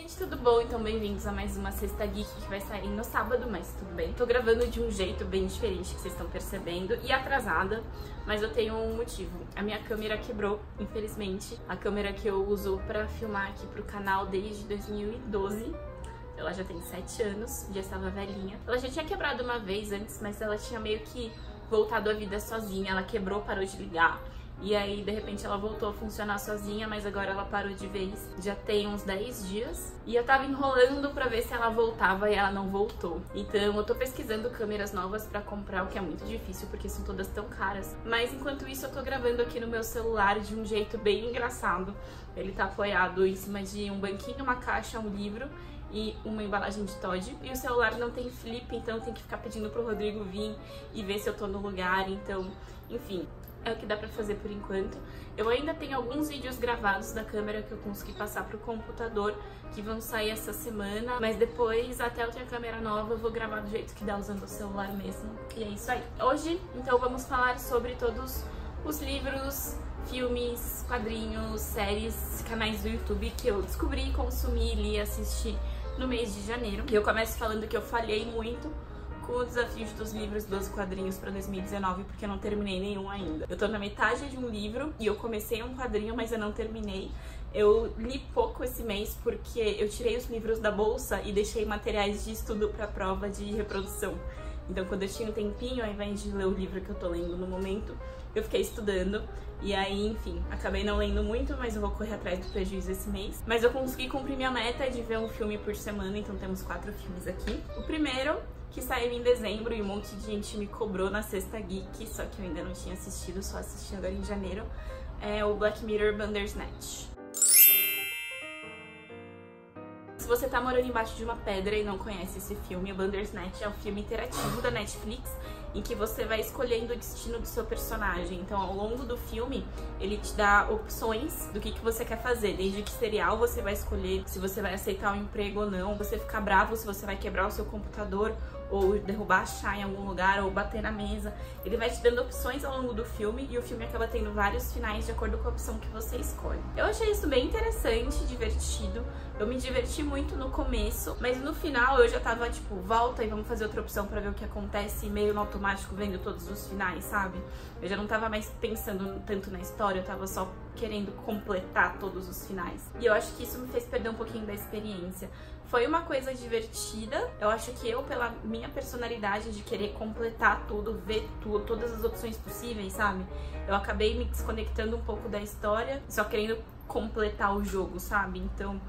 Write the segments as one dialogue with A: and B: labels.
A: gente, tudo bom? Então bem-vindos a mais uma Sexta Geek que vai sair no sábado, mas tudo bem. Tô gravando de um jeito bem diferente que vocês estão percebendo e atrasada, mas eu tenho um motivo. A minha câmera quebrou, infelizmente. A câmera que eu uso pra filmar aqui pro canal desde 2012. Ela já tem 7 anos, já estava velhinha. Ela já tinha quebrado uma vez antes, mas ela tinha meio que voltado à vida sozinha. Ela quebrou, parou de ligar. E aí, de repente, ela voltou a funcionar sozinha, mas agora ela parou de vez. Já tem uns 10 dias. E eu tava enrolando pra ver se ela voltava e ela não voltou. Então, eu tô pesquisando câmeras novas pra comprar, o que é muito difícil, porque são todas tão caras. Mas, enquanto isso, eu tô gravando aqui no meu celular de um jeito bem engraçado. Ele tá apoiado em cima de um banquinho, uma caixa, um livro e uma embalagem de Toddy. E o celular não tem flip, então eu tenho que ficar pedindo pro Rodrigo vir e ver se eu tô no lugar. Então, enfim, é o que dá pra fazer por enquanto. Eu ainda tenho alguns vídeos gravados da câmera que eu consegui passar pro computador, que vão sair essa semana, mas depois, até eu ter a câmera nova, eu vou gravar do jeito que dá usando o celular mesmo. E é isso aí. Hoje, então, vamos falar sobre todos os livros, filmes, quadrinhos, séries, canais do YouTube que eu descobri, consumi, li e assisti no mês de janeiro. E eu começo falando que eu falhei muito com o desafio dos livros 12 quadrinhos para 2019, porque eu não terminei nenhum ainda. Eu tô na metade de um livro e eu comecei um quadrinho, mas eu não terminei. Eu li pouco esse mês porque eu tirei os livros da bolsa e deixei materiais de estudo para prova de reprodução. Então, quando eu tinha um tempinho, ao invés de ler o livro que eu tô lendo no momento, eu fiquei estudando. E aí, enfim, acabei não lendo muito, mas eu vou correr atrás do prejuízo esse mês. Mas eu consegui cumprir minha meta de ver um filme por semana, então temos 4 filmes aqui. O primeiro, que saiu em dezembro e um monte de gente me cobrou na Sexta Geek, só que eu ainda não tinha assistido, só assisti agora em janeiro, é o Black Mirror Bandersnatch. Se você tá morando embaixo de uma pedra e não conhece esse filme, o Bandersnatch é um filme interativo da Netflix em que você vai escolhendo o destino do seu personagem. Então, ao longo do filme, ele te dá opções do que você quer fazer. Desde que serial você vai escolher se você vai aceitar o emprego ou não, você ficar bravo se você vai quebrar o seu computador, ou derrubar a chá em algum lugar, ou bater na mesa. Ele vai te dando opções ao longo do filme, e o filme acaba tendo vários finais de acordo com a opção que você escolhe. Eu achei isso bem interessante, divertido. Eu me diverti muito no começo, mas no final eu já tava tipo, volta e vamos fazer outra opção pra ver o que acontece, meio no automático vendo todos os finais, sabe? Eu já não tava mais pensando tanto na história, eu tava só querendo completar todos os finais. E eu acho que isso me fez perder um pouquinho da experiência. Foi uma coisa divertida. Eu acho que eu, pela minha personalidade de querer completar tudo, ver tudo, todas as opções possíveis, sabe? Eu acabei me desconectando um pouco da história, só querendo completar o jogo, sabe? Então,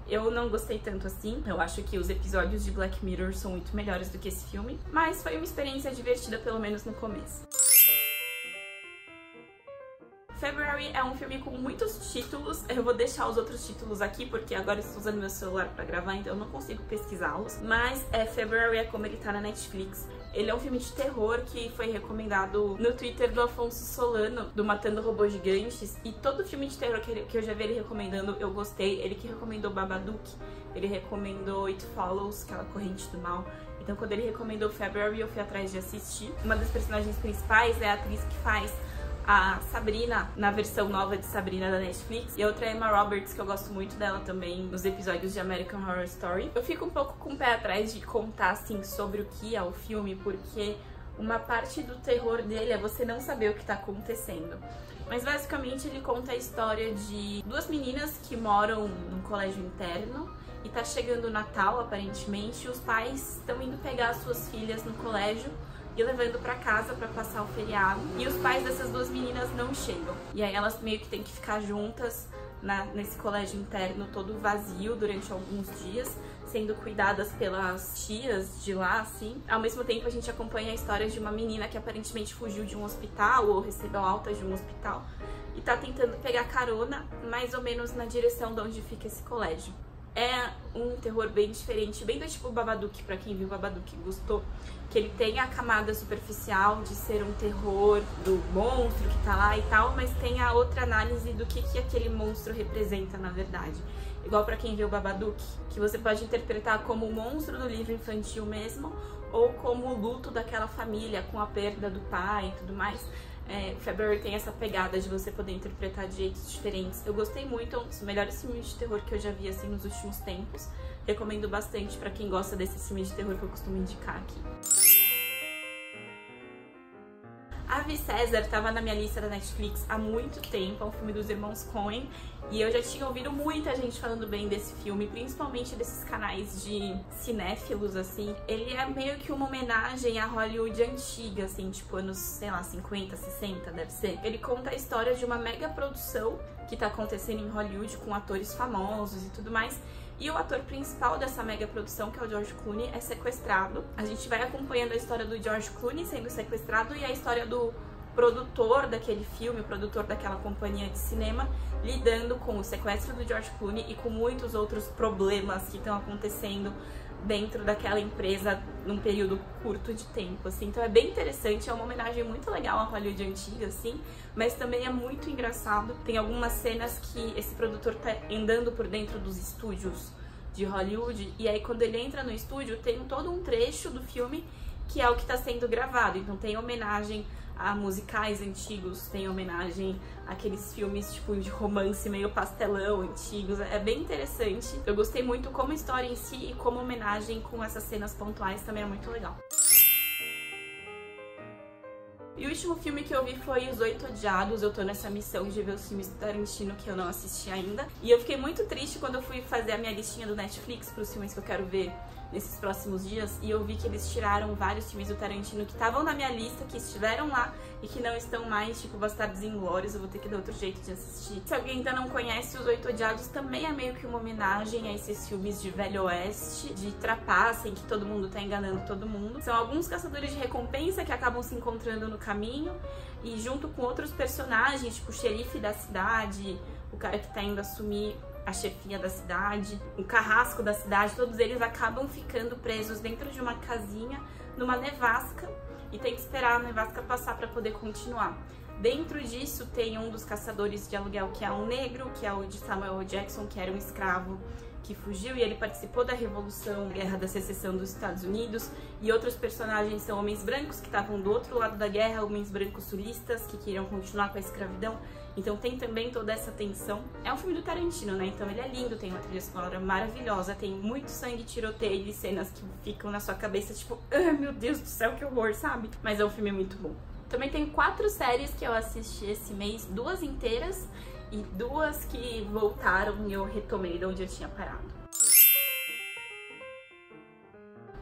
A: eu não gostei tanto assim. Eu acho que os episódios de Black Mirror são muito melhores do que esse filme, mas foi uma experiência divertida, pelo menos no começo. February é um filme com muitos títulos. Eu vou deixar os outros títulos aqui, porque agora eu estou usando meu celular pra gravar, então eu não consigo pesquisá-los. Mas February é como ele tá na Netflix. Ele é um filme de terror que foi recomendado no Twitter do Afonso Solano, do Matando Robôs Gigantes. E todo filme de terror que eu já vi ele recomendando, eu gostei. Ele que recomendou Babadook, ele recomendou It Follows, aquela corrente do mal. Então quando ele recomendou February, eu fui atrás de assistir. Uma das personagens principais é a atriz que faz a Sabrina, na versão nova de Sabrina da Netflix. E outra é Emma Roberts, que eu gosto muito dela também nos episódios de American Horror Story. Eu fico um pouco com o pé atrás de contar, assim, sobre o que é o filme, porque uma parte do terror dele é você não saber o que tá acontecendo. Mas basicamente ele conta a história de 2 meninas que moram num colégio interno. E tá chegando o Natal, aparentemente, e os pais estão indo pegar as suas filhas no colégio e levando pra casa pra passar o feriado. E os pais dessas 2 meninas não chegam. E aí elas meio que têm que ficar juntas nesse colégio interno todo vazio durante alguns dias, sendo cuidadas pelas tias de lá, assim. Ao mesmo tempo a gente acompanha a história de uma menina que aparentemente fugiu de um hospital ou recebeu alta de um hospital e tá tentando pegar carona mais ou menos na direção de onde fica esse colégio. É um terror bem diferente, bem do tipo Babadook, pra quem viu Babadook e gostou, que ele tem a camada superficial de ser um terror do monstro que tá lá e tal, mas tem a outra análise do que aquele monstro representa na verdade. Igual pra quem viu Babadook, que você pode interpretar como o monstro do livro infantil mesmo, ou como o luto daquela família com a perda do pai e tudo mais. O February tem essa pegada de você poder interpretar de jeitos diferentes. Eu gostei muito, é um dos melhores filmes de terror que eu já vi assim nos últimos tempos. Recomendo bastante pra quem gosta desses filmes de terror que eu costumo indicar aqui. Ave César estava na minha lista da Netflix há muito tempo, é um filme dos irmãos Coen, e eu já tinha ouvido muita gente falando bem desse filme, principalmente desses canais de cinéfilos, assim. Ele é meio que uma homenagem à Hollywood antiga, assim, tipo anos, sei lá, 50, 60, deve ser. Ele conta a história de uma mega produção que tá acontecendo em Hollywood com atores famosos e tudo mais. E o ator principal dessa mega produção, que é o George Clooney, é sequestrado. A gente vai acompanhando a história do George Clooney sendo sequestrado e a história do produtor daquele filme, o produtor daquela companhia de cinema, lidando com o sequestro do George Clooney e com muitos outros problemas que estão acontecendo dentro daquela empresa num período curto de tempo, assim. Então é bem interessante, é uma homenagem muito legal à Hollywood antiga, assim, mas também é muito engraçado. Tem algumas cenas que esse produtor tá andando por dentro dos estúdios de Hollywood, e aí quando ele entra no estúdio tem todo um trecho do filme que é o que está sendo gravado. Então tem homenagem a musicais antigos, tem homenagem àqueles filmes tipo de romance meio pastelão antigos. É bem interessante. Eu gostei muito como história em si e como homenagem com essas cenas pontuais também é muito legal. E o último filme que eu vi foi Os Oito Odiados. Eu tô nessa missão de ver os filmes do Tarantino que eu não assisti ainda. E eu fiquei muito triste quando eu fui fazer a minha listinha do Netflix pros filmes que eu quero ver nesses próximos dias, e eu vi que eles tiraram vários filmes do Tarantino que estavam na minha lista, que estiveram lá e que não estão mais, tipo Bastardos Inglórios. Eu vou ter que dar outro jeito de assistir. Se alguém ainda não conhece, Os Oito Odiados também é meio que uma homenagem a esses filmes de Velho Oeste, de trapaça, em que todo mundo tá enganando todo mundo. São alguns caçadores de recompensa que acabam se encontrando no caminho, e junto com outros personagens, tipo o xerife da cidade, o cara que tá indo assumir a chefia da cidade, o carrasco da cidade, todos eles acabam ficando presos dentro de uma casinha, numa nevasca, e tem que esperar a nevasca passar para poder continuar. Dentro disso tem um dos caçadores de aluguel, que é um negro, que é o de Samuel Jackson, que era um escravo que fugiu, e ele participou da Revolução, Guerra da Secessão dos Estados Unidos, e outros personagens são homens brancos que estavam do outro lado da guerra, homens brancos sulistas que queriam continuar com a escravidão. Então tem também toda essa tensão. É um filme do Tarantino, né? Então ele é lindo, tem uma trilha sonora maravilhosa, tem muito sangue, tiroteio e cenas que ficam na sua cabeça, tipo, ah, meu Deus do céu, que horror, sabe? Mas é um filme muito bom. Também tem 4 séries que eu assisti esse mês, 2 inteiras e 2 que voltaram e eu retomei de onde eu tinha parado.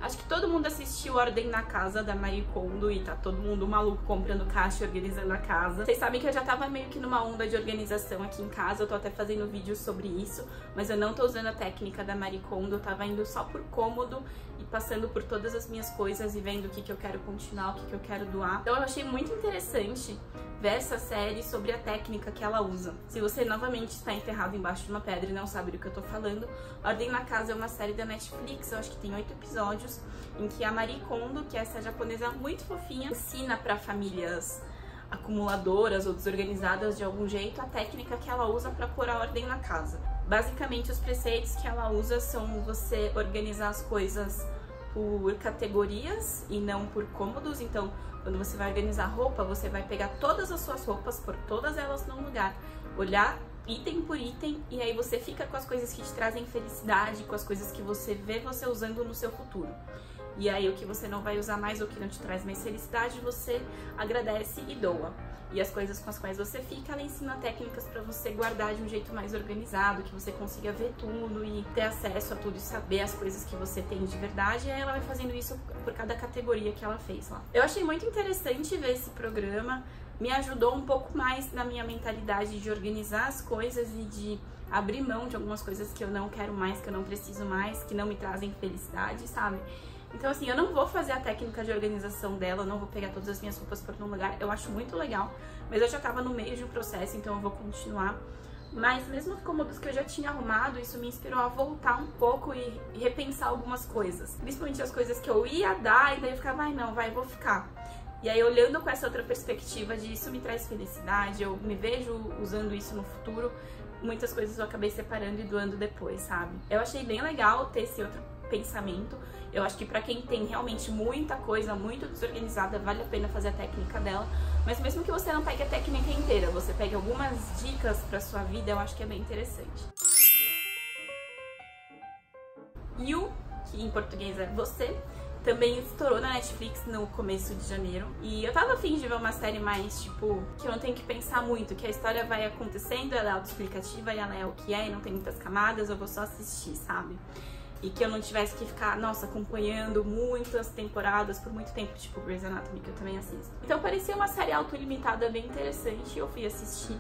A: Acho que todo mundo assistiu Ordem na Casa, da Marie Kondo, e tá todo mundo maluco comprando caixa e organizando a casa. Vocês sabem que eu já tava meio que numa onda de organização aqui em casa, eu tô até fazendo vídeo sobre isso, mas eu não tô usando a técnica da Marie Kondo, eu tava indo só por cômodo e passando por todas as minhas coisas e vendo o que eu quero continuar, o que eu quero doar. Então eu achei muito interessante ver essa série sobre a técnica que ela usa. Se você novamente está enterrado embaixo de uma pedra e não sabe do que eu tô falando, Ordem na Casa é uma série da Netflix, eu acho que tem 8 episódios, em que a Marie Kondo, que é essa japonesa muito fofinha, ensina para famílias acumuladoras ou desorganizadas de algum jeito a técnica que ela usa para pôr a ordem na casa. Basicamente, os preceitos que ela usa são você organizar as coisas por categorias e não por cômodos. Então, quando você vai organizar roupa, você vai pegar todas as suas roupas, pôr todas elas num lugar, olhar item por item, e aí você fica com as coisas que te trazem felicidade, com as coisas que você vê você usando no seu futuro. E aí o que você não vai usar mais, ou que não te traz mais felicidade, você agradece e doa. E as coisas com as quais você fica, ela ensina técnicas para você guardar de um jeito mais organizado, que você consiga ver tudo e ter acesso a tudo e saber as coisas que você tem de verdade. E aí ela vai fazendo isso por cada categoria que ela fez lá. Eu achei muito interessante ver esse programa, me ajudou um pouco mais na minha mentalidade de organizar as coisas e de abrir mão de algumas coisas que eu não quero mais, que eu não preciso mais, que não me trazem felicidade, sabe? Então, assim, eu não vou fazer a técnica de organização dela, eu não vou pegar todas as minhas roupas por um lugar, eu acho muito legal, mas eu já tava no meio de um processo, então eu vou continuar. Mas mesmo os cômodos que eu já tinha arrumado, isso me inspirou a voltar um pouco e repensar algumas coisas. Principalmente as coisas que eu ia dar, e daí eu ficava, ai não, vai, vou ficar. E aí, olhando com essa outra perspectiva de isso me traz felicidade, eu me vejo usando isso no futuro, muitas coisas eu acabei separando e doando depois, sabe? Eu achei bem legal ter esse outro pensamento. Eu acho que pra quem tem realmente muita coisa, muito desorganizada, vale a pena fazer a técnica dela. Mas mesmo que você não pegue a técnica inteira, você pegue algumas dicas pra sua vida, eu acho que é bem interessante. You, que em português é você, também estourou na Netflix no começo de janeiro. E eu tava afim de ver uma série mais, tipo, que eu não tenho que pensar muito, que a história vai acontecendo, ela é autoexplicativa e ela é o que é, e não tem muitas camadas, eu vou só assistir, sabe? E que eu não tivesse que ficar, nossa, acompanhando muitas temporadas por muito tempo, tipo Grey's Anatomy, que eu também assisto. Então parecia uma série autolimitada bem interessante e eu fui assistir.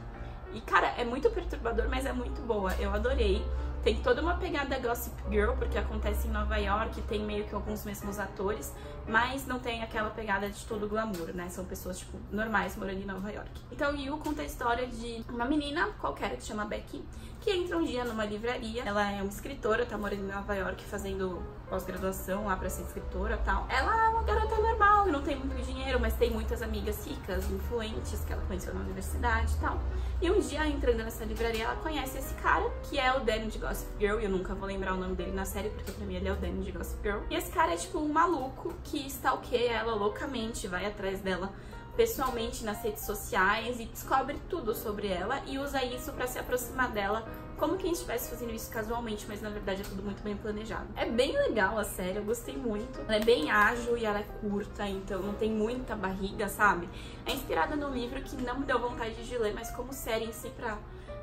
A: E, cara, é muito perturbador, mas é muito boa. Eu adorei. Tem toda uma pegada Gossip Girl, porque acontece em Nova York, tem meio que alguns mesmos atores, mas não tem aquela pegada de todo glamour, né? São pessoas, tipo, normais morando em Nova York. Então, You conta a história de uma menina qualquer que chama Becky, que entra um dia numa livraria. Ela é uma escritora, tá morando em Nova York fazendo pós-graduação lá pra ser escritora e tal. Ela é uma garota normal, não tem muito dinheiro, mas tem muitas amigas ricas, influentes, que ela conheceu na universidade e tal. E um dia, entrando nessa livraria, ela conhece esse cara, que é o Danny de Gossip Girl, e eu nunca vou lembrar o nome dele na série, porque pra mim ele é o Danny de Gossip Girl. E esse cara é tipo um maluco que stalkeia ela loucamente, vai atrás dela pessoalmente nas redes sociais e descobre tudo sobre ela e usa isso pra se aproximar dela, como quem estivesse fazendo isso casualmente, mas na verdade é tudo muito bem planejado. É bem legal a série, eu gostei muito. Ela é bem ágil e ela é curta, então não tem muita barriga, sabe? É inspirada num livro que não me deu vontade de ler, mas como série em si, pra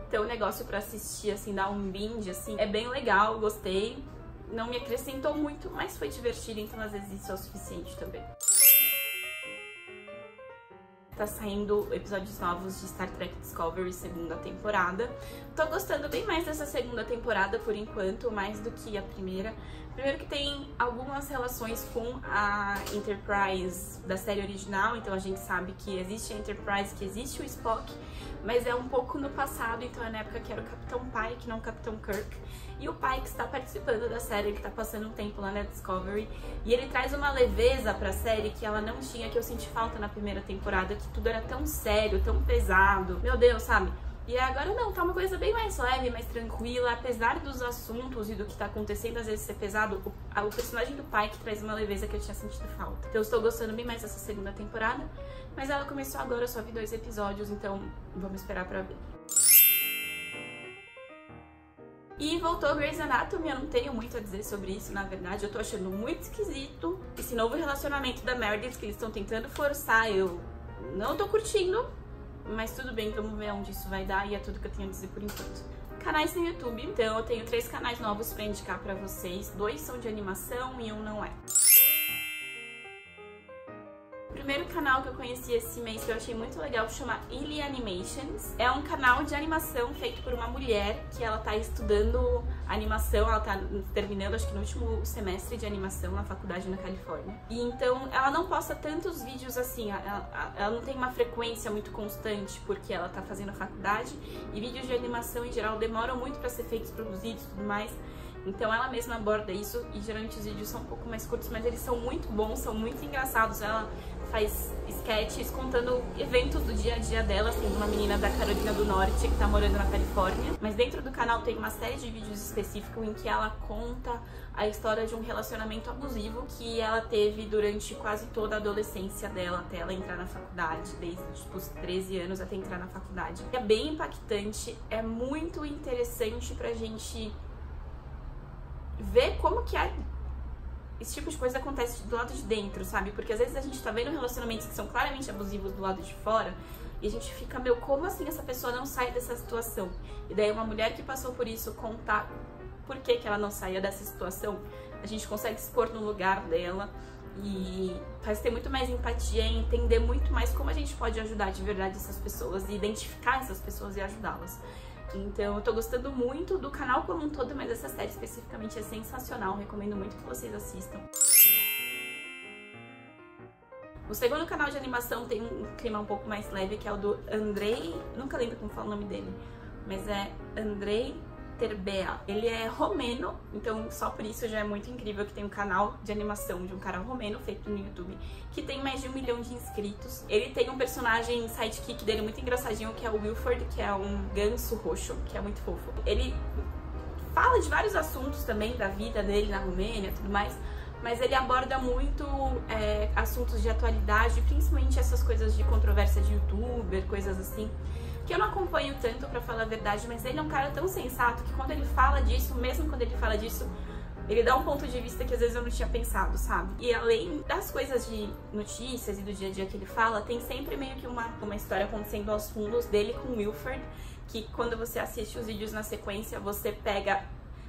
A: ter um negócio pra assistir, assim, dar um binge, assim, é bem legal, gostei. Não me acrescentou muito, mas foi divertido, então às vezes isso é o suficiente também. Tá saindo episódios novos de Star Trek Discovery, segunda temporada. Tô gostando bem mais dessa segunda temporada por enquanto, mais do que a primeira. Primeiro que tem algumas relações com a Enterprise da série original, então a gente sabe que existe a Enterprise, que existe o Spock, mas é um pouco no passado, então é na época que era o Capitão Pike, não o Capitão Kirk. E o Pike está participando da série, ele tá passando um tempo lá na Discovery, e ele traz uma leveza pra série que ela não tinha, que eu senti falta na primeira temporada, que tudo era tão sério, tão pesado, meu Deus, sabe? E agora não, tá uma coisa bem mais leve, mais tranquila, apesar dos assuntos e do que tá acontecendo às vezes ser pesado, o personagem do Pike traz uma leveza que eu tinha sentido falta. Então eu estou gostando bem mais dessa segunda temporada, mas ela começou agora, eu só vi 2 episódios, então vamos esperar pra ver. E voltou Grey's Anatomy, eu não tenho muito a dizer sobre isso, na verdade, eu tô achando muito esquisito esse novo relacionamento da Meredith que eles estão tentando forçar, eu não tô curtindo. Mas tudo bem, vamos ver onde isso vai dar e é tudo que eu tenho a dizer por enquanto. Canais no YouTube, então eu tenho 3 canais novos pra indicar pra vocês. 2 são de animação e 1 não é. O primeiro canal que eu conheci esse mês que eu achei muito legal chama Illy Animations. É um canal de animação feito por uma mulher que ela tá estudando animação, ela tá terminando acho que no último semestre de animação na faculdade na Califórnia. E então ela não posta tantos vídeos assim, ela não tem uma frequência muito constante porque ela tá fazendo a faculdade e vídeos de animação em geral demoram muito pra ser feitos, produzidos e tudo mais. Então ela mesma aborda isso e geralmente os vídeos são um pouco mais curtos, mas eles são muito bons, são muito engraçados. Ela faz sketches contando eventos do dia a dia dela, assim, uma menina da Carolina do Norte que tá morando na Califórnia. Mas dentro do canal tem uma série de vídeos específicos em que ela conta a história de um relacionamento abusivo que ela teve durante quase toda a adolescência dela, até ela entrar na faculdade, desde tipo, os 13 anos até entrar na faculdade. É bem impactante, é muito interessante pra gente ver como que esse tipo de coisa acontece do lado de dentro, sabe? Porque às vezes a gente tá vendo relacionamentos que são claramente abusivos do lado de fora e a gente fica, meu, como assim essa pessoa não sai dessa situação? E daí uma mulher que passou por isso contar por que ela não saía dessa situação, a gente consegue se pôr no lugar dela e faz ter muito mais empatia e entender muito mais como a gente pode ajudar de verdade essas pessoas e identificar essas pessoas e ajudá-las. Então eu tô gostando muito do canal como um todo, mas essa série especificamente é sensacional, recomendo muito que vocês assistam. O segundo canal de animação tem um clima um pouco mais leve, que é o do Andrei, nunca lembro como fala o nome dele, mas é Andrei Terbea. Ele é romeno, então só por isso já é muito incrível que tem um canal de animação de um cara romeno feito no YouTube, que tem mais de 1 milhão de inscritos. Ele tem um personagem sidekick dele muito engraçadinho, que é o Wilford, que é um ganso roxo, que é muito fofo. Ele fala de vários assuntos também da vida dele na Romênia e tudo mais, mas ele aborda muito assuntos de atualidade, principalmente essas coisas de controvérsia de youtuber, coisas assim, que eu não acompanho tanto, pra falar a verdade, mas ele é um cara tão sensato que quando ele fala disso, mesmo quando ele fala disso, ele dá um ponto de vista que às vezes eu não tinha pensado, sabe? E além das coisas de notícias e do dia a dia que ele fala, tem sempre meio que uma história acontecendo aos fundos dele com o Wilford, que quando você assiste os vídeos na sequência, você pega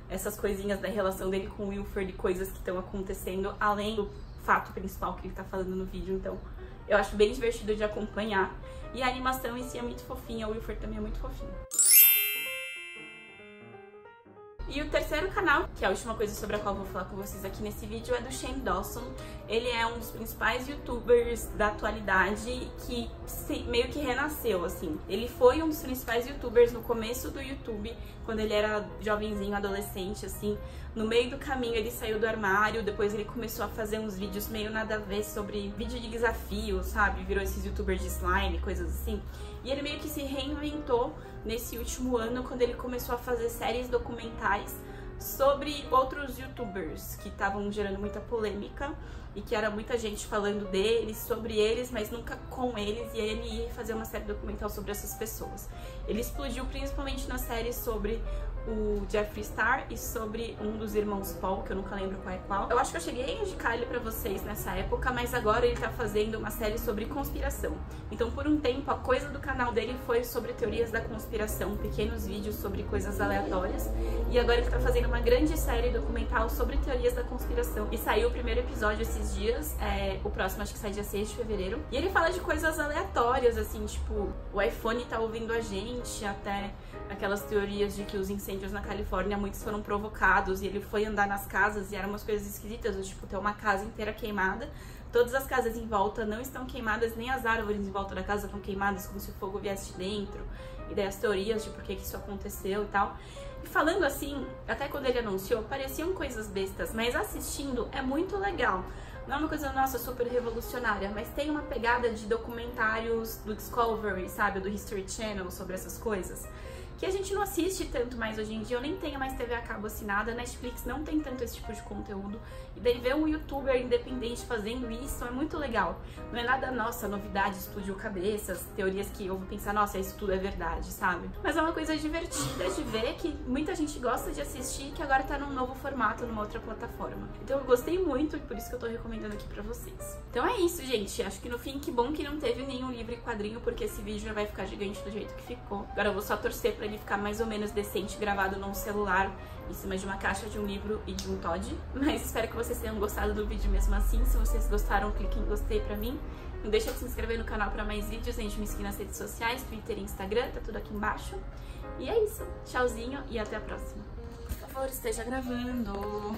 A: essas coisinhas da relação dele com o Wilford e coisas que estão acontecendo, além do fato principal que ele tá falando no vídeo. Então, eu acho bem divertido de acompanhar. E a animação em si é muito fofinha, o Wilford também é muito fofinho. E o terceiro canal, que é a última coisa sobre a qual eu vou falar com vocês aqui nesse vídeo, é do Shane Dawson. Ele é um dos principais youtubers da atualidade que meio que renasceu, assim. Ele foi um dos principais youtubers no começo do YouTube, quando ele era jovenzinho, adolescente, assim. No meio do caminho ele saiu do armário, depois ele começou a fazer uns vídeos meio nada a ver sobre vídeo de desafio, sabe? Virou esses youtubers de slime, coisas assim. E ele meio que se reinventou nesse último ano, quando ele começou a fazer séries documentais sobre outros youtubers que estavam gerando muita polêmica e que era muita gente falando deles, sobre eles, mas nunca com eles, e aí ele ia fazer uma série documental sobre essas pessoas. Ele explodiu principalmente na série sobre o Jeffree Star e sobre um dos irmãos Paul, que eu nunca lembro qual é qual. Eu acho que eu cheguei a indicar ele pra vocês nessa época, mas agora ele tá fazendo uma série sobre conspiração. Então, por um tempo, a coisa do canal dele foi sobre teorias da conspiração, pequenos vídeos sobre coisas aleatórias, e agora ele tá fazendo uma grande série documental sobre teorias da conspiração. E saiu o primeiro episódio esses dias, o próximo acho que sai dia 6 de fevereiro, e ele fala de coisas aleatórias, assim, tipo, o iPhone tá ouvindo a gente, até aquelas teorias de que os incêndios na Califórnia, muitos foram provocados, e ele foi andar nas casas e eram umas coisas esquisitas, tipo, ter uma casa inteira queimada, todas as casas em volta não estão queimadas, nem as árvores em volta da casa estão queimadas, como se o fogo viesse de dentro, e daí as teorias de por que isso aconteceu e tal. E falando assim, até quando ele anunciou, pareciam coisas bestas, mas assistindo é muito legal. Não é uma coisa, nossa, super revolucionária, mas tem uma pegada de documentários do Discovery, sabe, do History Channel, sobre essas coisas, que a gente não assiste tanto mais hoje em dia. Eu nem tenho mais TV a cabo assinada, a Netflix não tem tanto esse tipo de conteúdo, e daí ver um youtuber independente fazendo isso é muito legal. Não é nada, nossa, novidade, explodiu cabeças, teorias que eu vou pensar, nossa, isso tudo é verdade, sabe? Mas é uma coisa divertida de ver, que muita gente gosta de assistir, que agora tá num novo formato, numa outra plataforma. Então eu gostei muito, e por isso que eu tô recomendando aqui pra vocês. Então é isso, gente. Acho que no fim, que bom que não teve nenhum livro e quadrinho, porque esse vídeo já vai ficar gigante do jeito que ficou. Agora eu vou só torcer pra ele ficar mais ou menos decente, gravado num celular, em cima de uma caixa de um livro e de um Todd. Mas espero que vocês tenham gostado do vídeo mesmo assim. Se vocês gostaram, clique em gostei pra mim. Não deixa de se inscrever no canal pra mais vídeos. A gente me segue nas redes sociais, Twitter e Instagram, tá tudo aqui embaixo. E é isso. Tchauzinho e até a próxima. Por favor, esteja gravando.